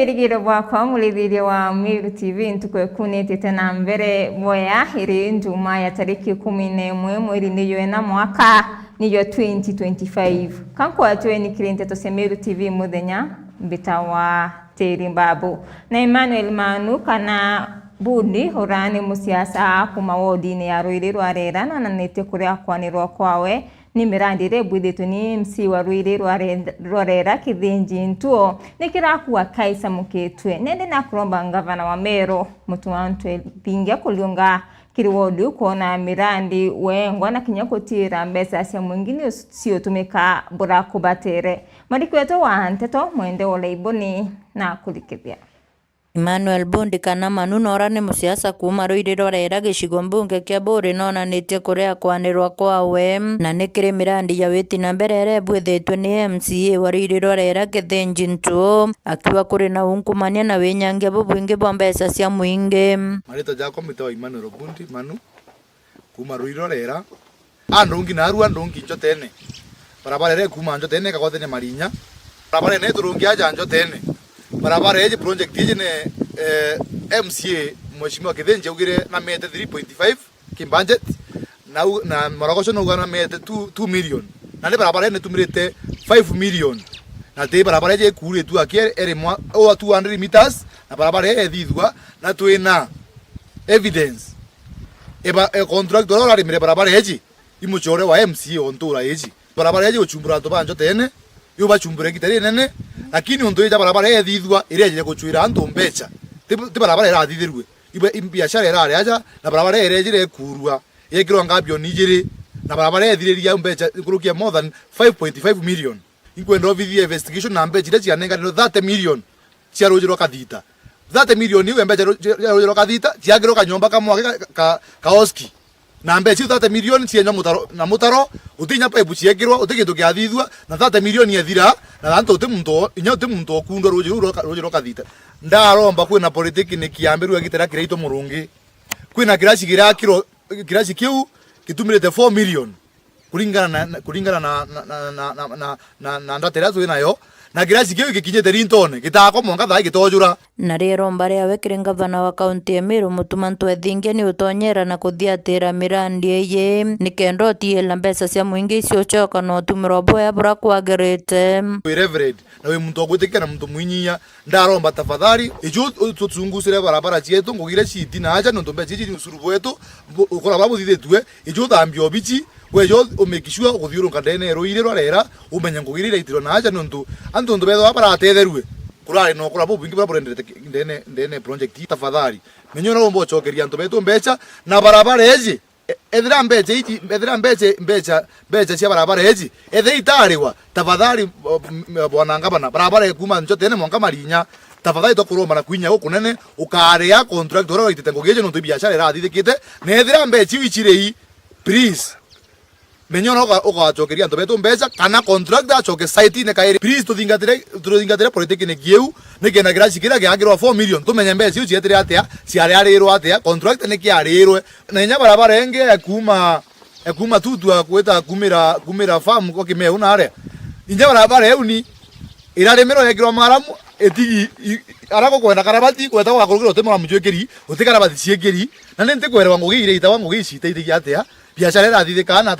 mwirigiro bwakwa murithirie wa Miru TV ntukwekune tena mbere boya iri njuma ya tariki 11 mweri niyo na mwaka niyo 2025 kanko atweni kirinte to Miru TV muthenya bitawa Teri Babu na Emmanuel Manu kana bundi horani musiasa kuma wodi ya Ruiri Rwarera na nanete kuria kwanirwa kwawe ni mirandire bwithitu ni MC wa Ruiri Rwarera Kithinji Ntuo nikirakuwa Kaisa Muketwe nende na kuromba ngavana wa Meru Mutuantwe Pingia kuliunga kiriwodu kuona mirandi wengwa na kinyakotira mbesa cia mwingine sio tumika bora kubatere marikweto wa nteto mwende Olaiboni na kulikithia. Emmanuel Bundi kana Manu norane musiasa kuma Ruiri Rwarera gicigo mbunge kia Buri nonanite kuria kwanirwa kwawe na nikire mirandi ya witi na mbere bwithitwe ni MCA wa Ruiri Rwarera Kithinji Ntuo akiwa kuri na unkumania na winyangia bubwingi bwa mbesa cia mwingi marito jako mito Emmanuel Bundi Manu kuma Ruiri Rwarera andungi na aru andungi njotene barabara kuma njotene kagothene marinya barabara ne turungi aja njotene barabara yeje project yeje ne MCA mheshimiwa Kithinji ugire na mete 3.5 kimbudget na maragosho no gana mete 2 million na le barabara ne tumirete 5 million na te barabara yeje kure tu akiere ere mwa o 200 meters na barabara yeje thithwa na tuina evidence eba contractor ora rimire barabara yeje imuchore wa MCA ontura yeje barabara yeje uchumbura to banjo tene yuba chumbure kitari nene lakini onto ija barabara yethithwa ire je guchuira antu mbecha ti barabara ira thithirwe ibe biashara ira aja na barabara ire jire kurwa yekirwa ngabio nijiri na barabara yethiriria mbecha kurukia more than 5.5 million inkwenda ovithie investigation na mbecha ire cianenga 30 million cia rujiro kathita 30 million iwe mbecha rujiro kathita ciagiro kanyomba kamwa ka oski na mbecha 30 million cienya mutaro na mutaro utinya pipe ciekirwa utigitu kia thithwa na 30 million yethira na antu utimuntu inya utimuntu okundo rujiro kathita ndaromba kwina politiki ni kiambiru gitera kireito murungi kwina kirasi kirakiro kirasi kiu kitumirete 4 million kulingana na ndatera tu nayo na kirasi kiu gikinyete rintone gitako monga thai gitojura na rero mbare yawe kirengavana wa kaunti ya Meru Mutumantu Ethingia ni utonyera na kuthiatira mirandi eye nikendo tiela mbesa cia mwingi cio choka no tumiro boya bura kwagirite reverend na we muntu ogwitikana muntu mwinyia ndaromba tafadhali ijo tutungusire barabara cietu ngugire citi na aja ndo mbeca citi usuru bwetu ukora babu thithitwe ijo thambio bici wejo umekishwa ukuthiurunga ndene Ruiri Rwarera umenya ngugire itiro na aja ndo antu ndo betho baratetherwe kurare no kura bo bingi barendete ndene project tafadhali menyora bombo chokeria antu betu mbecha na barabara eji ethira mbecha iji mbecha cia barabara eji ethira itariwa tafadhali bwana ngabana barabara kuma njotene monga marinya tafadhali tokuromba na kwinya gukunene ukaria contractor ora itete ngogeje no biashara ira thithikite na ethira mbecha ichirei please menyona ugachokeria antu betu mbecha kana contractor achoke site ne kairi please tuthingatire politiki ne gieu ne kena graci kira giagirwa 4 million tumenye mbeca iu cietire atia ciarirwo atia contractor ne kiarirwe na nya barabara enge ekuma tutu akweta kumira farm ko kimeu na are nya barabara euni iraremero yegirwa maramu etigi arako kwenda karabati kweta gwakurugiro temora mujwekeri utikarabati ciekeri na nente kwerwa ngugire itawa ngugicite itigi atia biashara irathithikana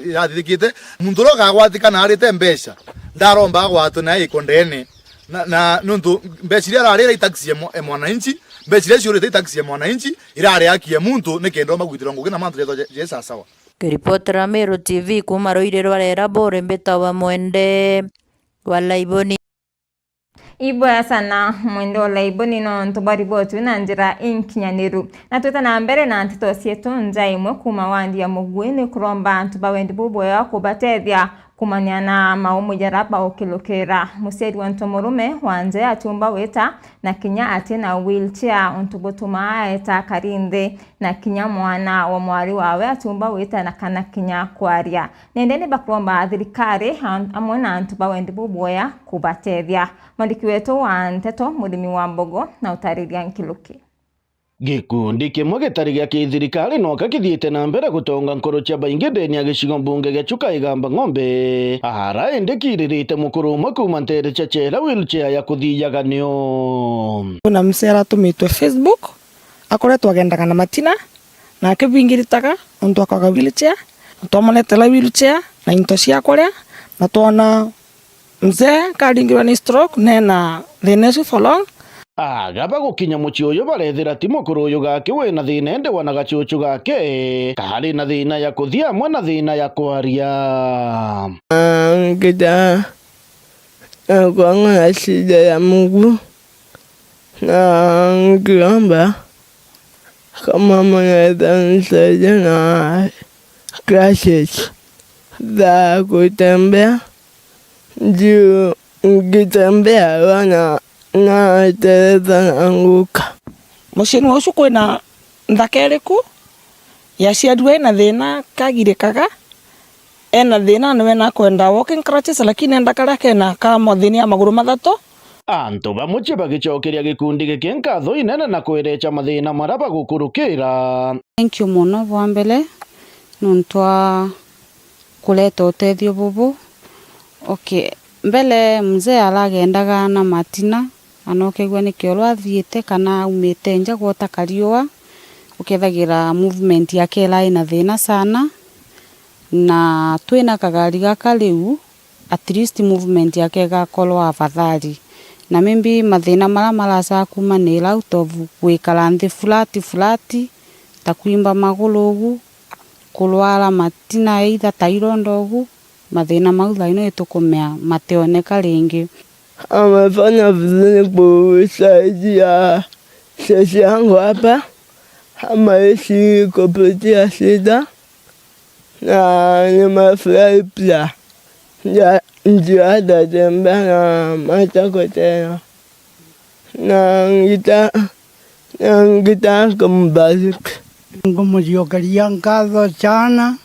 irathithikite muntu rokagwatikana arite mbeca ndaromba gwatu na ikondene na nundu mbeca iria ararira itaxi mwananchi mbeca iria ciurite itaxi mwananchi irare akia muntu nikendo magwitira ngugi na mantu jetho jesa sawa kiripotera Miru TV kuma Ruiri Rwarera Buri mbitawa mwende Olaiboni Iboya sana mwende Olaiboni no ntubari botu na njira inkinyaniru na tuta na mbere na ntito sietu njaimwe kuma wandi ya mugwini kuromba ntuba wendi buboya kubatethia kumanyana maumu jaraba okilokera museri wa ntomurume wanje atumba weta na kinya ate na wheelchair untubutuma eta karinde na kinya mwana wa mwari wawe atumba weta na kana kinya kwaria nendeni bakromba thirikari amona ntuba wendi buboya kubatethia mandiki wetu wa nteto mudimi wa Mbogo na utariria nkiluki Gikundi kimwe gitari gya kithirikari no kakithiite na mbere gutonga nkoro cia baingi ndeni ya gicigo mbunge gya Chuka Igamba Ng'ombe ahara indi kiririte mukuru umwe kuma ntere cia chera wheelchair ya kuthiyaganio. Kuna msera atumitwe Facebook akoretwo agendaga na matina na akibingiritaga untu akaga wheelchair twamonetela wheelchair na into cia kuria na twona mzee karingirwa ni stroke nena thinesu for long. Agaba gukinya muci uyu barethira ti mukuru uyu gake wina thina ende wana gacucu gake kahari na thina ya kuthia amwe na thina ya kwaria. Ngida kwanga shida ya mguu na ngiramba kama mwanaweza nisaidia na crashes za kutembea juu ngitembea wana na tereza anguka. Mucini ucio kwina nthakeriku yaciarirwe na thina kagirikaga ena thina niwe na kwenda walking crutches lakini enda karia kena ka mathini ya maguru mathatu. Antu bamuci bagicokeria gikundi giki nkatho inene na kwirecha mathina maria bagukurukira. Thank you muno bwa mbele nuntwa kuleta utethio bubu. Okay, mbele mzee aragendaga na matina anokegwa nikio rwathiite kana umite nja gwota kariua ukethagira movement yake ila ina thina sana na twina kagari gaka riu at least movement yake gakorwa afadhali na maybe mathina mara marasa kuma ni out of gwikara nthi flat ta kuimba maguru ugu kulwara matina either ta irondo ugu mathina mau thaino itukumea mateoneka ringi. Amefanya vizuri kusaidia sisi yangu hapa amaishi kupitia shida na nimefurahi pia ndio atatembea na matako tena na ngita kumbariki. Ngumuciokeria nkatho sana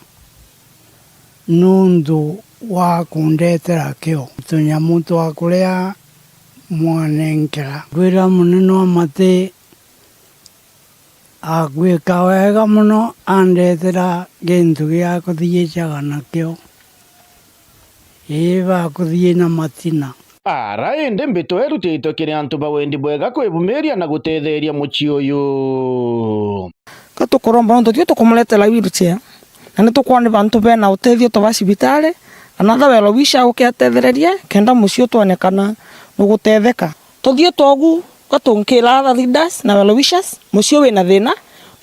nundu wa kundetera kio tunyamu twa kuria mwanenkera gwira munene wa mati agwika wega muno andetera gintu gia kuthiicaga nakio iba kuthii na matina. Ara indi mbito erutitwe kiri antu bawendi bwega kwibumiria na gutetheria muci uyu. Katukuromba nundu tio tukumuletera wheelchair na nitukwona bantu bena utethio twa cibitari another welo wisha ukiatethereria kenda mucio twonekana nugutetheka tuthie togu gatunkira leaders na welo wishers mucio wina thina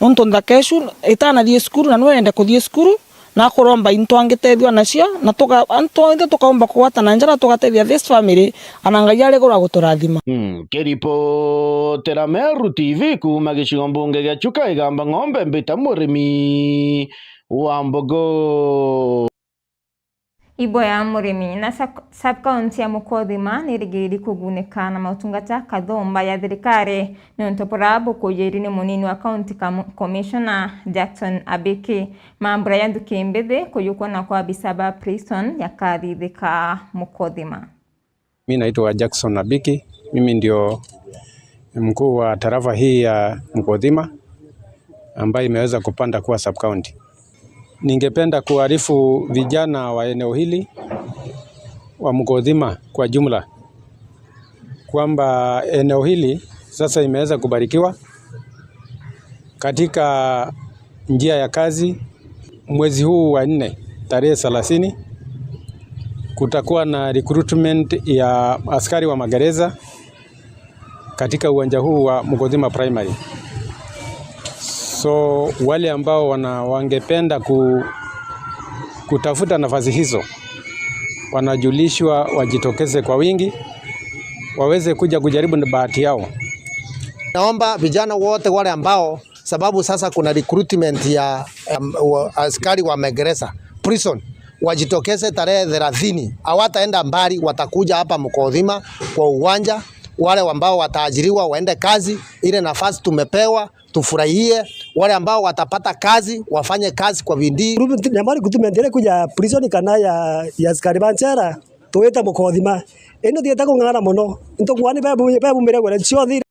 nuntu ndakeshu itana thie skuru na nwende kuthie skuru na kuromba into angitethio nacio na tukaomba kuwatana njara tugatethia this family anangai ari gura guturathima. Kiripo tera Meru TV kuma gicigo mbunge gya Chuka Igamba Ng'ombe mbita murimi wa mbogo. Ibo ya murimi na sub-county ya Mukothima nirigiri kuguneka na mautungata kathomba ya thirikari niontopora bukujiri ni munini wa county commissioner Jackson Abiki mambura ya ndukimbithi kuyukwa na kwa bisaba prison ya kathithika Mukothima. Mimi naitwa Jackson Abiki, mimi ndio mkuu wa tarafa hii ya Mukothima ambayo imeweza kupanda kuwa sub-county. Ningependa kuarifu vijana wa eneo hili wa Mukothima kwa jumla kwamba eneo hili sasa imeweza kubarikiwa katika njia ya kazi. Mwezi huu wa 4 tarehe 30 kutakuwa na recruitment ya askari wa magereza katika uwanja huu wa Mukothima Primary. So wale ambao wangependa kutafuta nafasi hizo wanajulishwa wajitokeze kwa wingi waweze kuja kujaribu bahati yao. Naomba vijana wote wale ambao sababu sasa kuna recruitment ya askari wa magereza prison wajitokeze tarehe 30. Hawataenda mbali, watakuja hapa Mukothima kwa uwanja. Wale ambao wataajiriwa waende kazi, ile nafasi tumepewa tufurahie. Wale ambao watapata kazi wafanye kazi kwa bidii. Nyamari kutumendelea kuja prison kana ya askari banchera tuweta Mukothima eno dieta kungana muno ntokwani babu mirego na chiothi.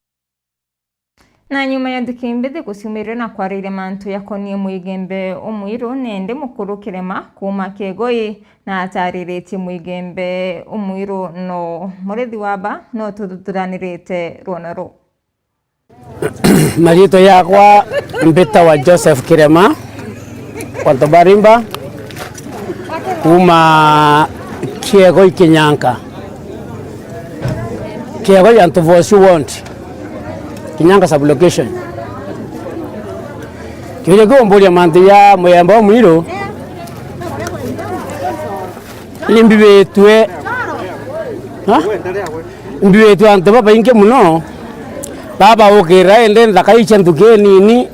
Na nyuma ya ndikimbithi guciumirira na kwarire mantu yakonie Muigembe Omwiru nende mukuru Kirema kuma Kegoi na atariritie Muigembe Omwiru no murethi waba no tuthuranirite ruonaro. Marito yakwa mbita wa Joseph Kirema kwa Barimba kuma Kegoi Kinyanka. Kegoi antuvosi want Kinyanka sublocation. Kile kwa mbuli ya mantu ya Muigembe Omwiru limbibetwe mbibetwe antu baba inge muno baba okera ende ndakaicha nduke nini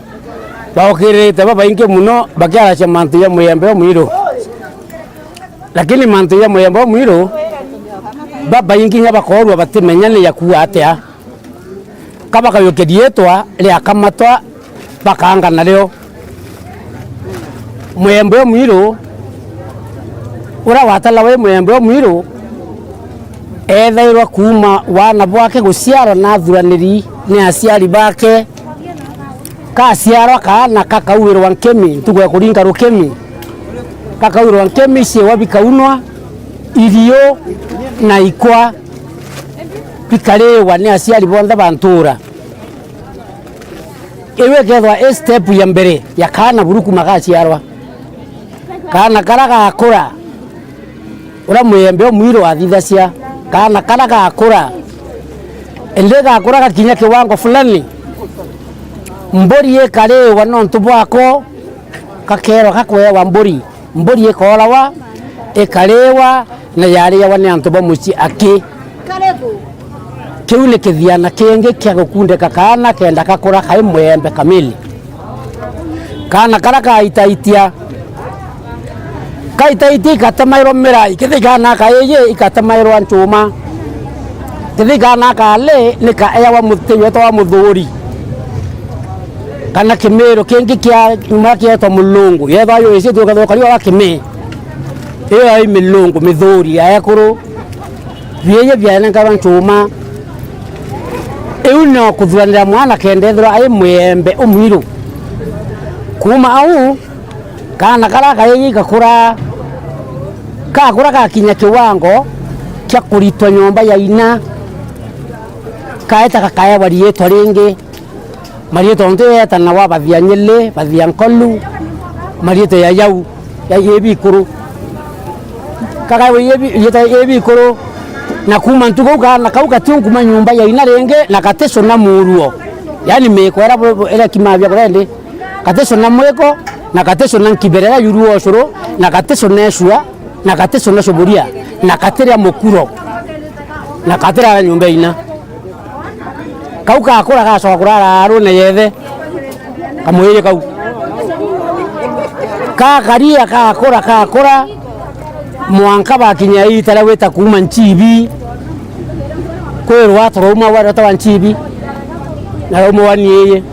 baokere baba inge muno bakiara cha mantu ya Muigembe Omwiru. Lakini mantu ya Muigembe Omwiru baba ingi nyabakorwa batimenyane yakuwa atia kaba kayokedietwa le akamatwa bakanga naleo Muigembe Omwiru ura watala we Muigembe Omwiru ethairwa kuma wana bwake guciarwa na thuraniri ni aciari bake kaciarwa kana kakauirwa nkemi ntugwe kuringa rukemi kakauirwa nkemi ciewa bikaunwa irio na ikwa bikarewa ni aciari bonthe bantura iwe kethwa step ya mbere ya kana buruku magaciarwa kana karagakura ura Muigembe Omwiru athithacia kana karagakura ende gakura gakinya kiwango fulani mbori ekarewa nontu bwako kakero kakwewa mbori ekorawa ekarewa na yarewa ni antu bamuci aki kiu ni kithiana kingi kia gukundika kana kenda kakura kai Muigembe kamili kana karagaitaitia kaitaiti ikatamairwo mirai kithigana kaeye ikatamairwo ncuma kithigana kale nika ewa muteyo to muthuri kana kimero kingi kia nyuma kia to mulungu yetha yo isi tu katho kali wa kime iyo ai milungu mithuri ayakuru biye byana ngaba ncuma euno kuthuranira mwana kendethwa ai Muigembe Omwiru kuma au kana kala kaye gakura gakinya kiwango kia kuritwa nyomba ya ina kaeta kakaya barieto ringi marieto onte eta na wa bathia Nyili bathia Nkolu marieto ya yau ya yebikuru kaka yebikuru na kuma ntuko kana kauka tiunguma nyomba ya ina ringi na kateso na muruo yani mekwera era kimabya kurende kateso na mweko na kateso na nkiberera yuruo curu na kateso neshua na kateso na shoburia na kateria mukuro na katera nyumba ina kauka akora gacoka kurara aru na yethe kamwire kau kakaria kakora mwanka bakinya itara weta kuma Nchibi kwirwa turuma wara tawa Nchibi na rumo waniye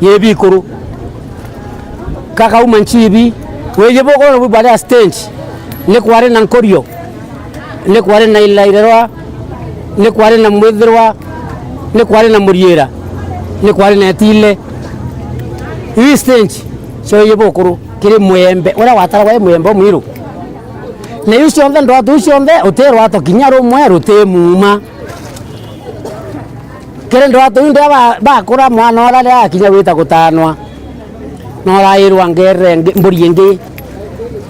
yebikuru kaka uma Nchibi weje boko no bale stage ne kware na Nkorio ne kware na Ilairerwa ne kware na Mwithirwa ne kware na Muriera ne kware na Tile hii stage so ye boko kiri Muigembe ora watara wa Muigembe Omwiru na yucio ndo atu ucio nthe uterwa ato kinya rumwe rutemuma kire ndo atu inde bakura mwana ora akinya wita gutanwa no rairwa ngere mburi ingi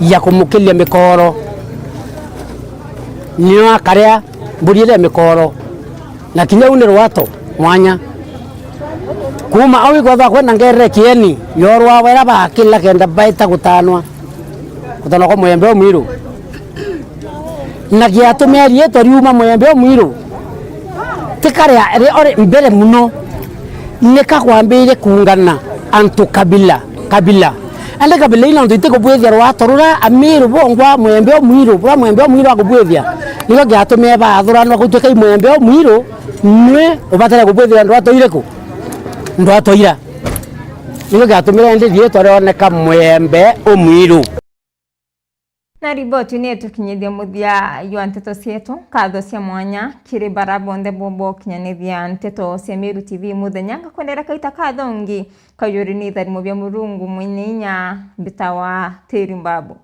ya kumukilia mikoro niyo akaria mburi ile mikoro na kinya une rwato mwanya kuma awi kwa kwenda ngere kieni yorwa wera bakila kenda baita gutanwa kwa Muigembe Omwiru na giatumia rieto riuma Muigembe Omwiru tikare ore mbere muno nikakwambire kungana antu kabila ande kabila ina ndu itiko bwethia rwatorura amiru bongwa Muigembe Omwiru bwa Muigembe Omwiru agubwethia niko giatumia bathurana gutuika Muigembe Omwiru nwe ubatara gubwethia ndu atoireku ndu atoira niko giatumira ndi rieto rioneka Muigembe Omwiru. Na riboti ni tukinyithia muthia ywa nteto cietu katho cia mwanya kiri barabonde bobo kinyanithia nteto cia Meru TV muthenya ngakwendera kaita kathongi kayuri ni tharimo bya murungu mwininya bitawa Teri Mbabu.